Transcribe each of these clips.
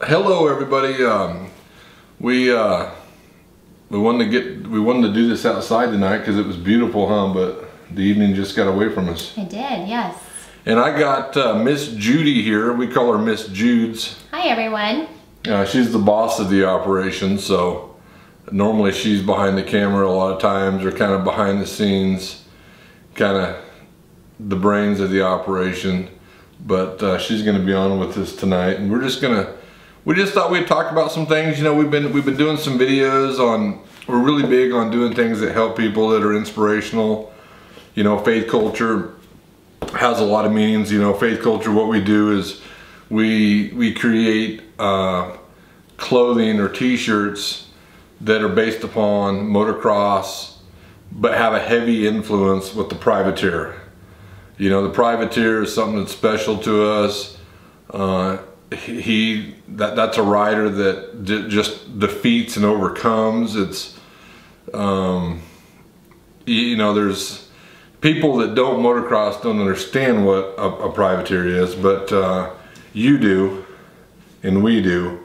Hello, everybody. We wanted to do this outside tonight because it was beautiful, huh? But the evening just got away from us. It did, yes. And I got Miss Judy here. We call her Miss Judes. Hi, everyone. She's the boss of the operation, so normally she's behind the camera a lot of times, or kind of behind the scenes, kind of the brains of the operation. But she's going to be on with us tonight, and we just thought we'd talk about some things. You know, we've been doing some videos on. We're really big on doing things that help people, that are inspirational. You know, faith culture has a lot of meanings. You know, faith culture, what we do is we create clothing or t-shirts that are based upon motocross, but have a heavy influence with the privateer. You know, the privateer is something that's special to us. That's a rider that just defeats and overcomes. It's you know, there's people that don't motocross don't understand what a privateer is, but you do and we do.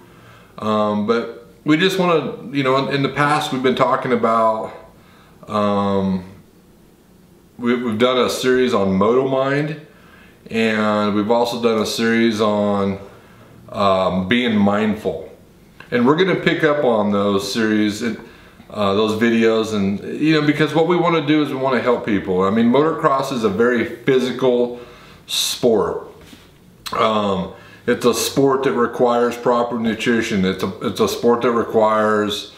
But we just want to, you know, in the past we've been talking about we've done a series on Moto Mind, and we've also done a series on being mindful, and we're going to pick up on those series and those videos, and you know, because what we want to do is we want to help people. I mean, motocross is a very physical sport. It's a sport that requires proper nutrition. It's a sport that requires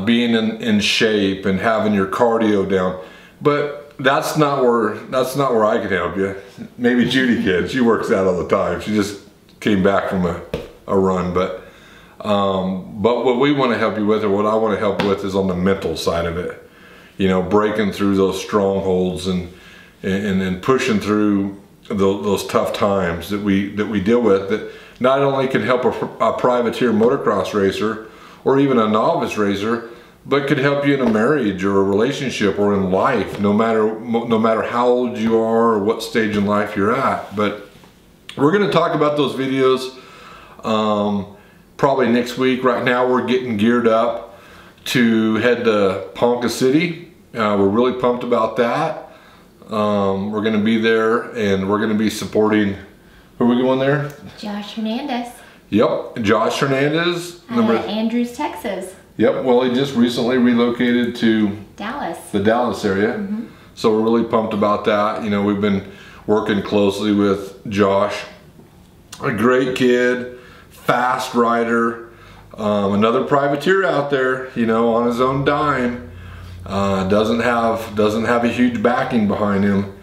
being in shape and having your cardio down. But that's not where I can help you. Maybe Judy can. She works out all the time. She just came back from a run. But what we want to help you with, or what I want to help with, is on the mental side of it. You know, breaking through those strongholds and pushing through those tough times that we deal with, that not only can help a privateer motocross racer or even a novice racer, but could help you in a marriage or a relationship or in life, no matter how old you are or what stage in life you're at. But we're going to talk about those videos probably next week. Right now we're getting geared up to head to Ponca City. We're really pumped about that. We're going to be there, and we're going to be supporting. Who are we going there? Josh Hernandez. Yep, Josh Hernandez. Andrews, Texas. Yep, well, he just recently relocated to Dallas. The Dallas area. Mm-hmm. So we're really pumped about that. You know, we've been working closely with Josh. A great kid, fast rider, another privateer out there, you know, on his own dime. Doesn't have a huge backing behind him.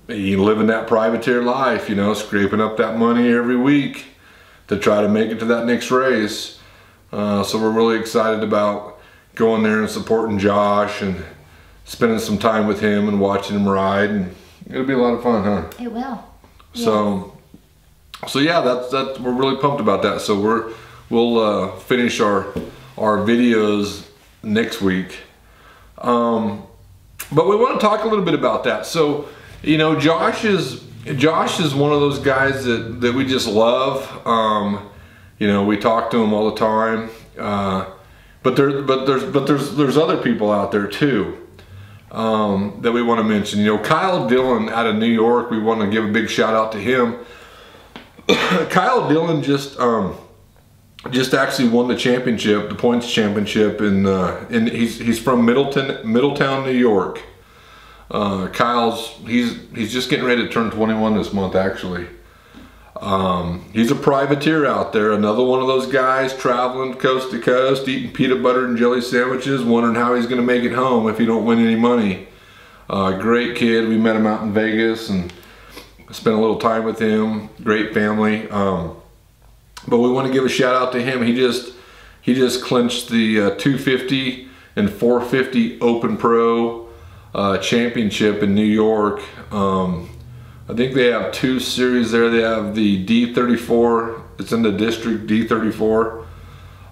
He living that privateer life, you know, scraping up that money every week to try to make it to that next race. So we're really excited about going there and supporting Josh and spending some time with him and watching him ride, and it'll be a lot of fun, huh? It will. So yeah, that's we're really pumped about that. So we'll finish our videos next week. But we want to talk a little bit about that. So, you know, Josh is one of those guys that we just love. You know, we talk to him all the time, but there's other people out there too that we want to mention. You know, Kyle Dillon out of New York. We want to give a big shout out to him. Kyle Dillon just actually won the championship, the points championship, and he's from Middletown, New York. He's just getting ready to turn 21 this month, actually. He's a privateer out there, another one of those guys traveling coast to coast, eating peanut butter and jelly sandwiches, wondering how he's going to make it home if he don't win any money. Great kid. We met him out in Vegas and spent a little time with him. Great family. But we want to give a shout out to him. He just clinched the 250 and 450 Open Pro championship in New York. I think they have two series there. They have the D34, it's in the district D34,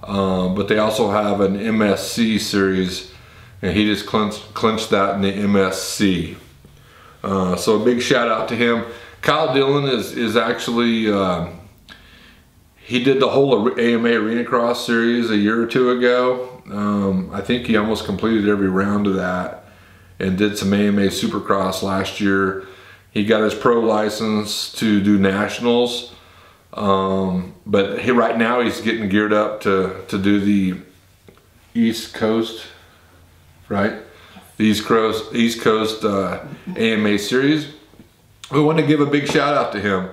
but they also have an MSC series, and he just clinched that in the MSC. So a big shout out to him. Kyle Dillon is actually he did the whole AMA Arena Cross series a year or two ago. I think he almost completed every round of that, and did some AMA Supercross last year. He got his pro license to do nationals, but right now he's getting geared up to do the East Coast, right? The East Coast AMA series. We want to give a big shout out to him.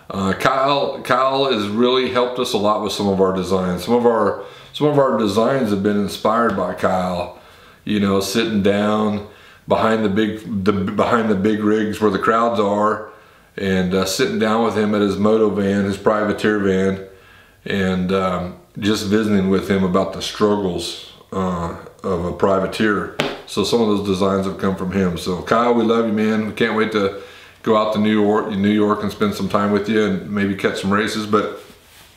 Kyle has really helped us a lot with some of our designs. Some of our designs have been inspired by Kyle. You know, sitting down behind the big rigs where the crowds are, and sitting down with him at his moto van, his privateer van, and just visiting with him about the struggles of a privateer. So some of those designs have come from him. So Kyle, we love you, man. We can't wait to go out to New York and spend some time with you and maybe catch some races. But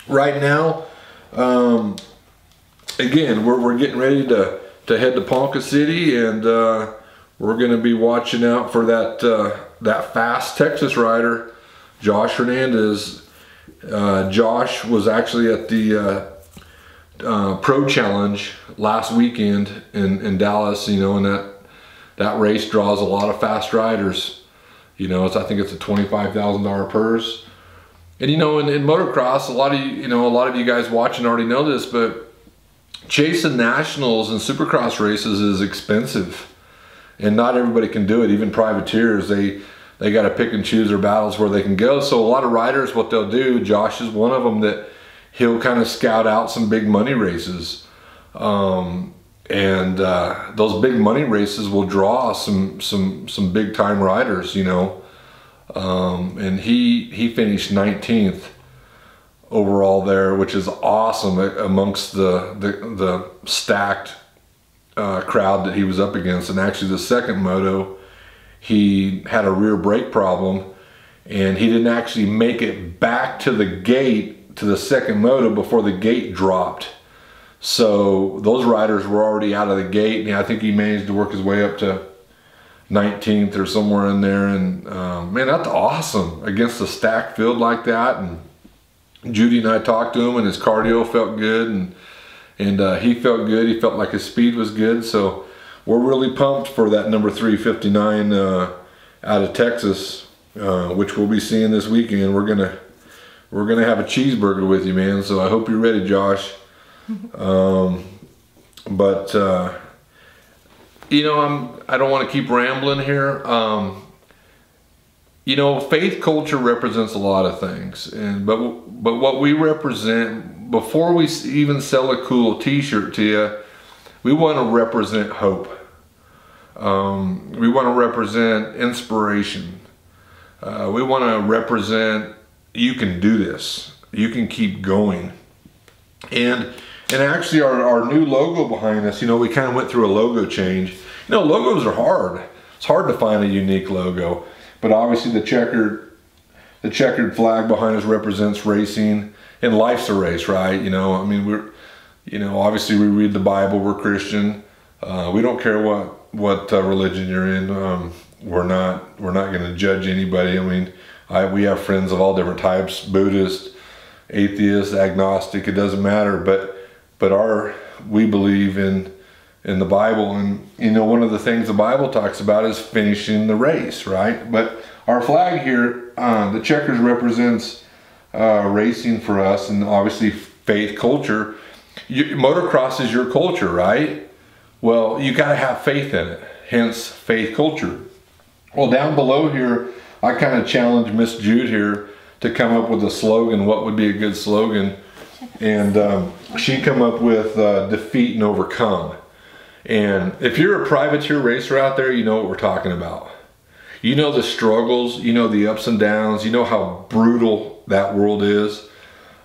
right now, again, we're getting ready to head to Ponca City, and we're going to be watching out for that fast Texas rider, Josh Hernandez. Josh was actually at the Pro Challenge last weekend in Dallas, you know, and that race draws a lot of fast riders. You know, I think it's a $25,000 purse. And you know, in motocross, a lot of you guys watching already know this, but chasing nationals and supercross races is expensive. And not everybody can do it. Even privateers, they got to pick and choose their battles where they can go. So a lot of riders, what they'll do, Josh is one of them, that he'll kind of scout out some big money races. Those big money races will draw some big time riders, you know. And he finished 19th overall there, which is awesome amongst the stacked crowd that he was up against. And actually the second moto, he had a rear brake problem, and he didn't actually make it back to the gate to the second moto before the gate dropped. So those riders were already out of the gate, and I think he managed to work his way up to 19th or somewhere in there. And man, that's awesome against a stacked field like that. And Judy and I talked to him, and his cardio felt good, and he felt good. He felt like his speed was good. So we're really pumped for that number 359 out of Texas, which we'll be seeing this weekend. We're gonna have a cheeseburger with you, man. So I hope you're ready, Josh. You know, I don't want to keep rambling here. You know, faith culture represents a lot of things, but what we represent, before we even sell a cool t-shirt to you, we want to represent hope. We want to represent inspiration. We want to represent, you can do this, you can keep going. And actually our new logo behind us, you know, we kind of went through a logo change. You know, logos are hard. It's hard to find a unique logo. But obviously the checkered flag behind us represents racing, and life's a race, right? You know, I mean, obviously we read the Bible, we're Christian. We don't care what religion you're in. We're not going to judge anybody. I mean, we have friends of all different types, Buddhist, atheist, agnostic, it doesn't matter. But we believe in the Bible, and you know, one of the things the Bible talks about is finishing the race, right? But our flag here, the checkers, represents racing for us, and obviously faith culture. Motocross is your culture, right? Well, you got to have faith in it, hence faith culture. Well, down below here, I kind of challenged Miss Jude here to come up with a slogan. What would be a good slogan? And she come up with defeat and overcome. And if you're a privateer racer out there, you know what we're talking about. You know the struggles, you know the ups and downs, you know how brutal that world is.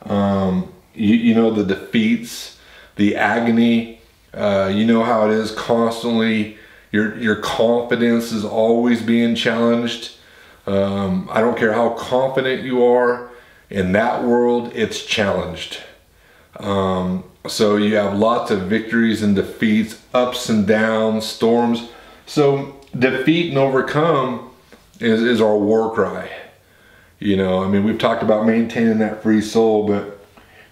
You know the defeats, the agony. You know how it is constantly. Your confidence is always being challenged. I don't care how confident you are, in that world, it's challenged. So you have lots of victories and defeats, ups and downs, storms. So defeat and overcome is our war cry. You know, I mean, we've talked about maintaining that free soul, but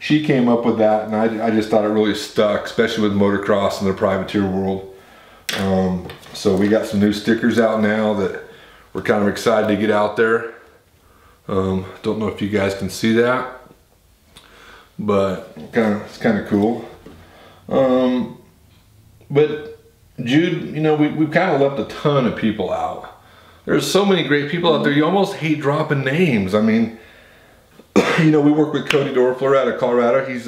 she came up with that, and I just thought it really stuck, especially with motocross in the privateer world. So we got some new stickers out now that we're kind of excited to get out there. Don't know if you guys can see that, but it's kind of cool. But Jude, you know, we've kind of left a ton of people out. There's so many great people out there. You almost hate dropping names. I mean, you know, we work with Cody Dorfler out of Colorado. He's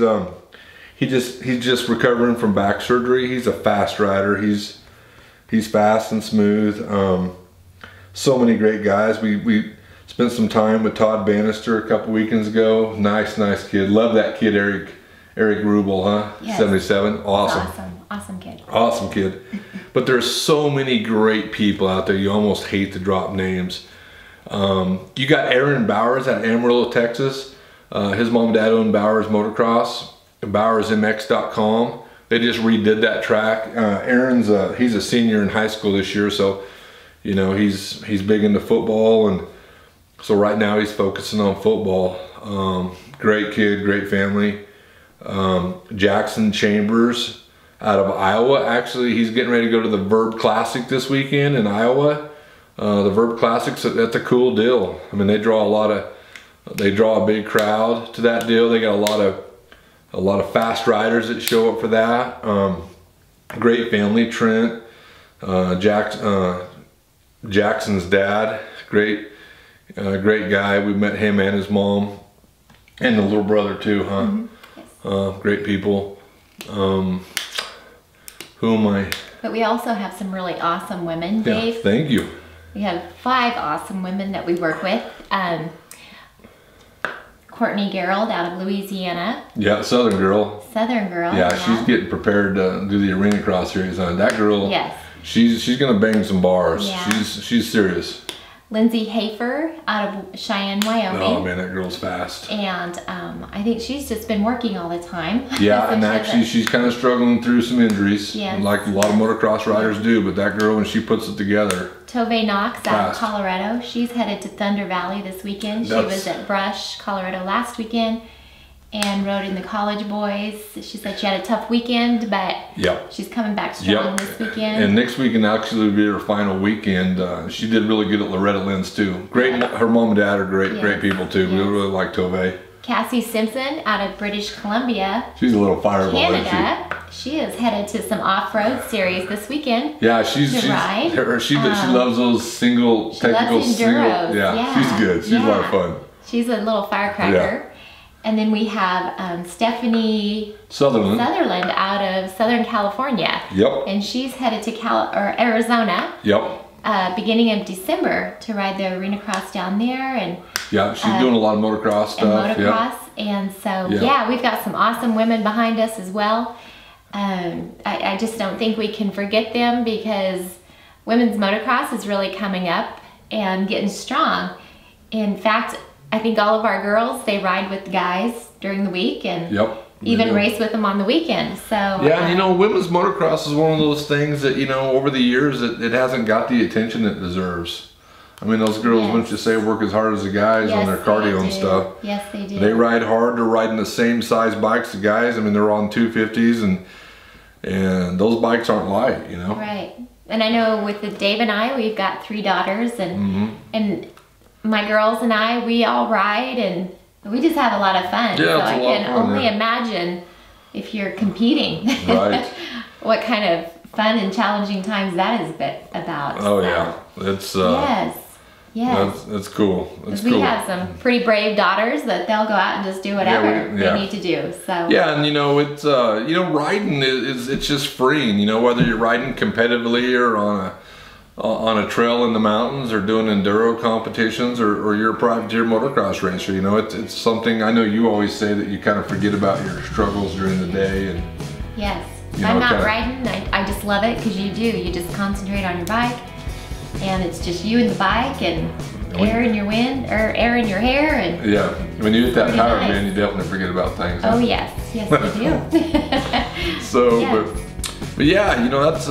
just recovering from back surgery. He's a fast rider. He's fast and smooth. So many great guys. We spent some time with Todd Bannister a couple weekends ago. Nice kid. Love that kid, Eric Rubel, huh? Yes. 77. Awesome kid. Awesome kid. But there's so many great people out there. You almost hate to drop names. You got Aaron Bowers at Amarillo, Texas. His mom and dad own Bowers Motocross, bowersmx.com. They just redid that track. Aaron's he's a senior in high school this year, so you know he's big into football, and so right now he's focusing on football. Great kid, great family. Jackson Chambers out of Iowa. Actually, he's getting ready to go to the Verb Classic this weekend in Iowa. The Verb Classics, that's a cool deal. I mean, they draw a big crowd to that deal. They got a lot of fast riders that show up for that. Great family. Trent, Jackson's dad, great guy. We met him and his mom, and the little brother too, huh? Mm-hmm. Yes. Great people. Who am I? But we also have some really awesome women, Yeah, Dave. thank you. We have 5 awesome women that we work with. Courtney Gerald out of Louisiana. Yeah, Southern girl. Yeah, she's getting prepared to do the arena cross series. That girl, yes, she's gonna bang some bars. Yeah. She's serious. Lindsay Hafer out of Cheyenne, Wyoming. Oh man, that girl's fast. And I think she's just been working all the time. Yeah, and actually she's kind of struggling through some injuries, yes, like a lot of motocross riders do, but that girl, when she puts it together. Tove Knox out of Colorado. She's headed to Thunder Valley this weekend. She was at Brush, Colorado last weekend and rode in the college boys. She said she had a tough weekend, but she's coming back strong this weekend. And next weekend actually will be her final weekend. She did really good at Loretta Lynn's too. Great, her mom and dad are great people too. We really like Tove. Cassie Simpson out of British Columbia. She's a little fireball, Canada. She is headed to some off-road series this weekend. Yeah, she loves those single technical single. Yeah, she's good. She's a lot of fun. She's a little firecracker. Yeah. And then we have Stephanie Sutherland out of Southern California. Yep. And she's headed to Arizona. Yep. Beginning of December to ride the arena cross down there, and yeah, she's doing a lot of motocross stuff. And so we've got some awesome women behind us as well. I just don't think we can forget them, because women's motocross is really coming up and getting strong. In fact, I think all of our girls, they ride with guys during the week and even race with them on the weekend. So yeah, you know, women's motocross is one of those things that, you know, over the years it hasn't got the attention it deserves. I mean, those girls, wouldn't you say, work as hard as the guys on their cardio and stuff. Yes, they do. They ride hard. They're riding the same size bikes the guys. I mean, they're on 250s, and those bikes aren't light, you know. Right. And I know with Dave and I, we've got 3 daughters, and my girls and I, we all ride, and we just have a lot of fun. Yeah, so I can only imagine if you're competing, what kind of fun and challenging times that is about. Oh yeah, it's that's cool. We have some pretty brave daughters that they'll go out and just do whatever they need to do. So yeah, and you know, it's you know, riding it's just freeing. You know, whether you're riding competitively or on a trail in the mountains, or doing enduro competitions, or you're a privateer motocross racer. You know, it's something, I know you always say that you kind of forget about your struggles during the day. And yes, if I'm not riding, I just love it, because you do. You just concentrate on your bike, and it's just you and the bike, and air in your wind, or air in your hair, and yeah, when you hit that power band, you definitely forget about things. Oh yes, yes we do. So, but yeah, you know, that's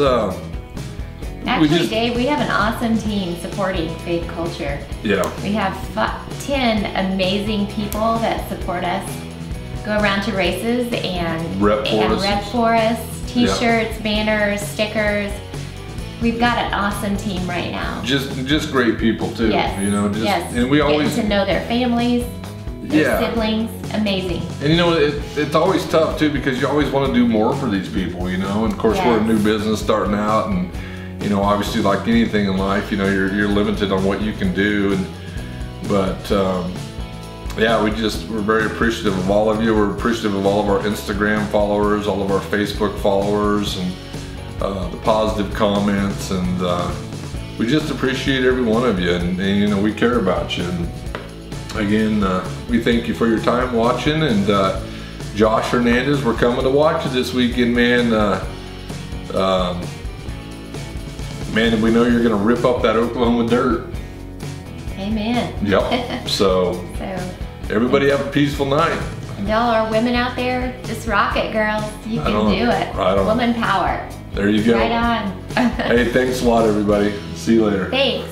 actually, Dave, we have an awesome team supporting faith culture. Yeah. We have 10 amazing people that support us. go around to races and rep for us. T-shirts, banners, stickers. We've got an awesome team right now. Just great people too. Yes. You know, yes. And we always getting to know their families, their siblings. Amazing. And you know, it's always tough too, because you always want to do more for these people, you know. And of course, we're a new business starting out, and you know, obviously, like anything in life, you know, you're limited on what you can do. But yeah, we're very appreciative of all of you. We're appreciative of all of our Instagram followers, all of our Facebook followers, and the positive comments, and we just appreciate every one of you, and you know, we care about you. And again, we thank you for your time watching. And Josh Hernandez, we're coming to watch you this weekend, man. Man, we know you're gonna rip up that Oklahoma dirt. Amen. Yep. So everybody have a peaceful night. Y'all are women out there, just rock it, girls. You can do it. Right on. Woman power. There you go. Right on. Hey, thanks a lot, everybody. See you later. Thanks.